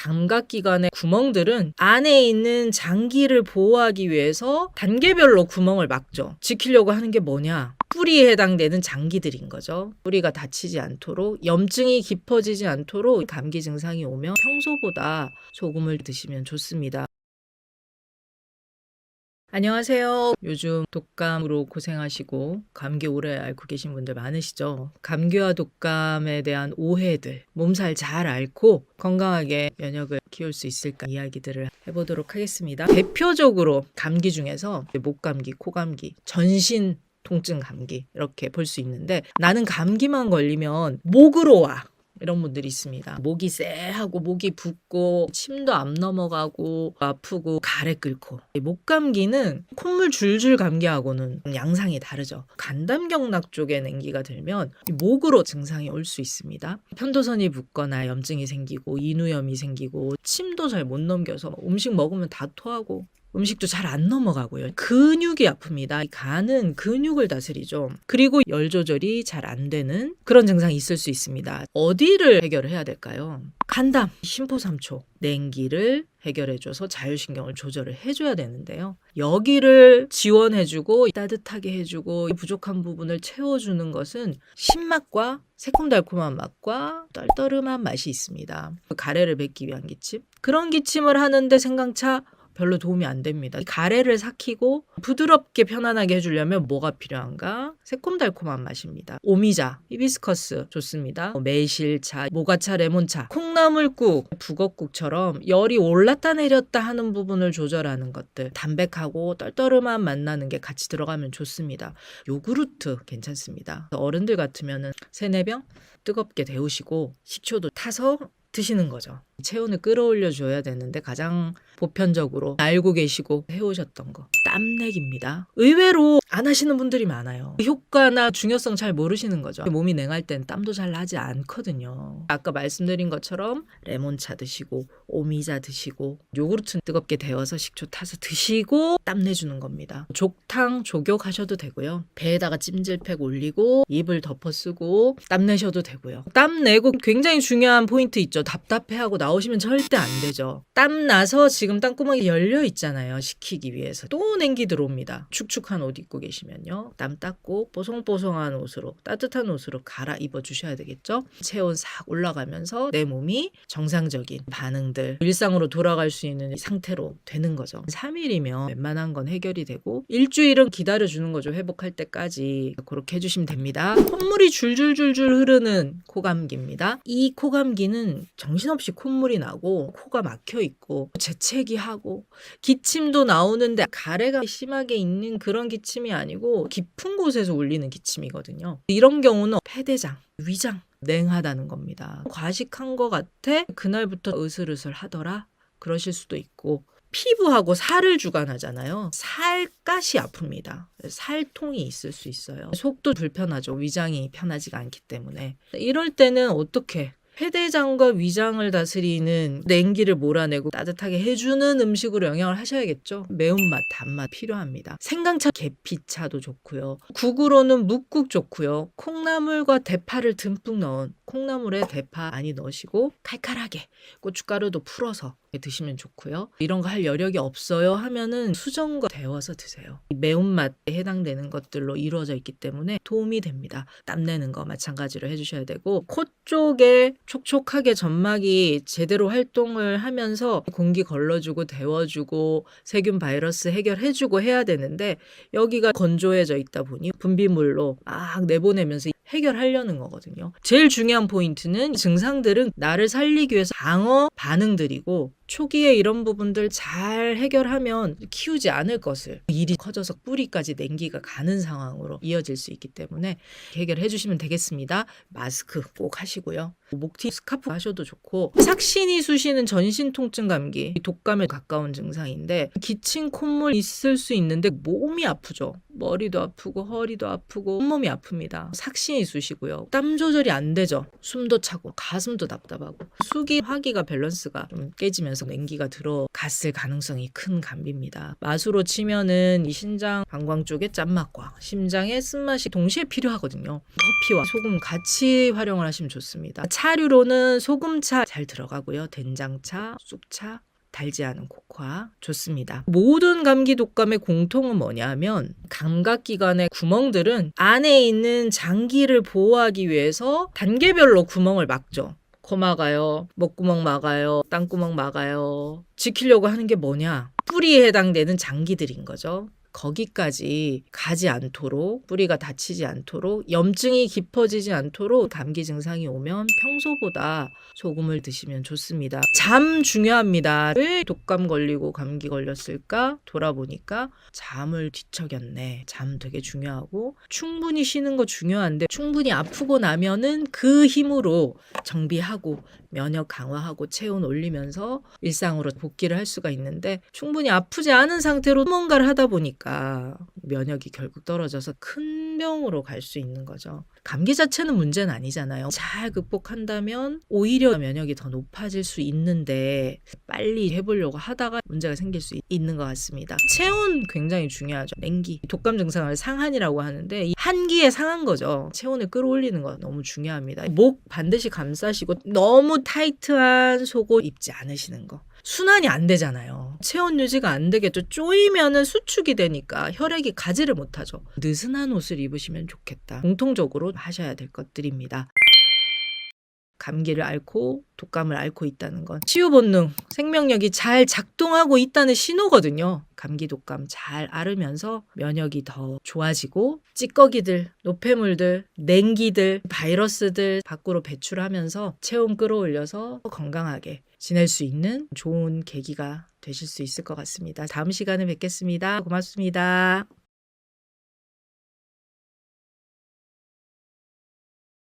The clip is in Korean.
감각기관의 구멍들은 안에 있는 장기를 보호하기 위해서 단계별로 구멍을 막죠. 지키려고 하는 게 뭐냐? 뿌리에 해당되는 장기들인 거죠. 뿌리가 다치지 않도록, 염증이 깊어지지 않도록 감기 증상이 오면 평소보다 조금을 드시면 좋습니다. 안녕하세요. 요즘 독감으로 고생하시고 감기 오래 앓고 계신 분들 많으시죠? 감기와 독감에 대한 오해들, 몸살 잘 앓고 건강하게 면역을 키울 수 있을까 이야기들을 해보도록 하겠습니다. 대표적으로 감기 중에서 목감기, 코감기, 전신 통증 감기 이렇게 볼 수 있는데, 나는 감기만 걸리면 목으로 와. 이런 분들이 있습니다. 목이 쎄하고 목이 붓고 침도 안 넘어가고 아프고 가래 끓고. 목감기는 콧물 줄줄 감기하고는 양상이 다르죠. 간담경락 쪽에 냉기가 들면 목으로 증상이 올 수 있습니다. 편도선이 붓거나 염증이 생기고 인후염이 생기고 침도 잘 못 넘겨서 음식 먹으면 다 토하고 음식도 잘 안 넘어가고요. 근육이 아픕니다. 간은 근육을 다스리죠. 그리고 열 조절이 잘 안 되는 그런 증상이 있을 수 있습니다. 어디를 해결을 해야 될까요? 간담, 심포삼초, 냉기를 해결해줘서 자율신경을 조절을 해줘야 되는데요. 여기를 지원해주고 따뜻하게 해주고 부족한 부분을 채워주는 것은 신맛과 새콤달콤한 맛과 떨떠름한 맛이 있습니다. 가래를 뱉기 위한 기침. 그런 기침을 하는데 생강차 별로 도움이 안 됩니다. 가래를 삭히고 부드럽게 편안하게 해주려면 뭐가 필요한가? 새콤달콤한 맛입니다. 오미자, 히비스커스 좋습니다. 매실차, 모가차, 레몬차, 콩나물국, 북엇국처럼 열이 올랐다 내렸다 하는 부분을 조절하는 것들, 담백하고 떨떠름한 맛 나는 게 같이 들어가면 좋습니다. 요구르트 괜찮습니다. 어른들 같으면은 3-4병 뜨겁게 데우시고 식초도 타서 드시는 거죠. 체온을 끌어올려 줘야 되는데 가장 보편적으로 알고 계시고 해오셨던 거 땀내기입니다. 의외로 안 하시는 분들이 많아요. 효과나 중요성 잘 모르시는 거죠. 몸이 냉할 땐 땀도 잘 나지 않거든요. 아까 말씀드린 것처럼 레몬차 드시고 오미자 드시고 요구르트 뜨겁게 데워서 식초 타서 드시고 땀내주는 겁니다. 족탕, 조격 하셔도 되고요. 배에다가 찜질팩 올리고 이불 덮어 쓰고 땀내셔도 되고요. 땀내고 굉장히 중요한 포인트 있죠. 답답해하고 나오시면 절대 안 되죠. 땀 나서 지금 땀구멍이 열려 있잖아요. 식히기 위해서. 또 냉기 들어옵니다. 축축한 옷 입고 계시면요. 땀 닦고 뽀송뽀송한 옷으로, 따뜻한 옷으로 갈아입어 주셔야 되겠죠. 체온 싹 올라가면서 내 몸이 정상적인 반응들, 일상으로 돌아갈 수 있는 상태로 되는 거죠. 3일이면 웬만한 건 해결이 되고 일주일은 기다려주는 거죠. 회복할 때까지. 그렇게 해주시면 됩니다. 콧물이 줄줄줄줄 흐르는 코감기입니다. 이 코감기는 정신없이 콧물이 나고 코가 막혀 있고 재채기 하고 기침도 나오는데 가래가 심하게 있는 그런 기침이 아니고 깊은 곳에서 울리는 기침이거든요. 이런 경우는 폐대장, 위장 냉하다는 겁니다. 과식한 것 같아? 그날부터 으슬으슬 하더라? 그러실 수도 있고, 피부하고 살을 주관하잖아요. 살갗이 아픕니다. 살통이 있을 수 있어요. 속도 불편하죠. 위장이 편하지가 않기 때문에. 이럴 때는 어떻게? 폐대장과 위장을 다스리는 냉기를 몰아내고 따뜻하게 해주는 음식으로 영양을 하셔야겠죠. 매운맛, 단맛 필요합니다. 생강차, 계피차도 좋고요. 국으로는 묵국 좋고요. 콩나물과 대파를 듬뿍 넣은 콩나물에 대파 많이 넣으시고 칼칼하게 고춧가루도 풀어서 드시면 좋고요. 이런 거 할 여력이 없어요 하면은 수정과 데워서 드세요. 매운맛에 해당되는 것들로 이루어져 있기 때문에 도움이 됩니다. 땀내는 거 마찬가지로 해주셔야 되고, 코 쪽에 촉촉하게 점막이 제대로 활동을 하면서 공기 걸러주고 데워주고 세균 바이러스 해결해주고 해야 되는데 여기가 건조해져 있다 보니 분비물로 막 내보내면서 해결하려는 거거든요. 제일 중요한 포인트는 증상들은 나를 살리기 위해서 방어 반응들이고 초기에 이런 부분들 잘 해결하면 키우지 않을 것을 일이 커져서 뿌리까지 냉기가 가는 상황으로 이어질 수 있기 때문에 해결해 주시면 되겠습니다. 마스크 꼭 하시고요. 목티 스카프 하셔도 좋고, 삭신이 쑤시는 전신 통증 감기, 독감에 가까운 증상인데 기침 콧물 있을 수 있는데 몸이 아프죠. 머리도 아프고 허리도 아프고 온몸이 아픕니다. 삭신이 쑤시고요. 땀 조절이 안 되죠. 숨도 차고 가슴도 답답하고 숙이 화기가 밸런스가 좀 깨지면서 올라오면서 냉기가 들어갔을 가능성이 큰 감기입니다. 맛으로 치면은 이 신장 방광 쪽의 짠맛과 심장의 쓴맛이 동시에 필요하거든요. 커피와 소금 같이 활용을 하시면 좋습니다. 차류로는 소금차 잘 들어가고요. 된장차, 쑥차, 달지 않은 코코아 좋습니다. 모든 감기 독감의 공통은 뭐냐면 감각기관의 구멍들은 안에 있는 장기를 보호하기 위해서 단계별로 구멍을 막죠. 코 막아요, 목구멍 막아요, 땅구멍 막아요. 지키려고 하는 게 뭐냐? 뿌리에 해당되는 장기들인 거죠. 거기까지 가지 않도록, 뿌리가 다치지 않도록, 염증이 깊어지지 않도록 감기 증상이 오면 평소보다 소금을 드시면 좋습니다. 잠 중요합니다. 왜 독감 걸리고 감기 걸렸을까? 돌아보니까 잠을 뒤척였네. 잠 되게 중요하고 충분히 쉬는 거 중요한데 충분히 아프고 나면은 그 힘으로 정비하고 면역 강화하고 체온 올리면서 일상으로 복귀를 할 수가 있는데 충분히 아프지 않은 상태로 뭔가를 하다 보니까 면역이 결국 떨어져서 큰 병으로 갈 수 있는 거죠. 감기 자체는 문제는 아니잖아요. 잘 극복한다면 오히려 면역이 더 높아질 수 있는데 빨리 해보려고 하다가 문제가 생길 수 있는 것 같습니다. 체온 굉장히 중요하죠. 냉기, 독감 증상을 상한이라고 하는데 이 한기에 상한 거죠. 체온을 끌어올리는 거 너무 중요합니다. 목 반드시 감싸시고 너무 타이트한 속옷 입지 않으시는 거. 순환이 안 되잖아요. 체온 유지가 안 되겠죠. 쪼이면은 수축이 되니까 혈액이 가지를 못하죠. 느슨한 옷을 입으시면 좋겠다. 공통적으로 하셔야 될 것들입니다. 감기를 앓고 독감을 앓고 있다는 건 치유 본능, 생명력이 잘 작동하고 있다는 신호거든요. 감기 독감 잘 앓으면서 면역이 더 좋아지고 찌꺼기들, 노폐물들, 냉기들, 바이러스들 밖으로 배출하면서 체온 끌어올려서 건강하게 지낼 수 있는 좋은 계기가 되실 수 있을 것 같습니다. 다음 시간에 뵙겠습니다. 고맙습니다.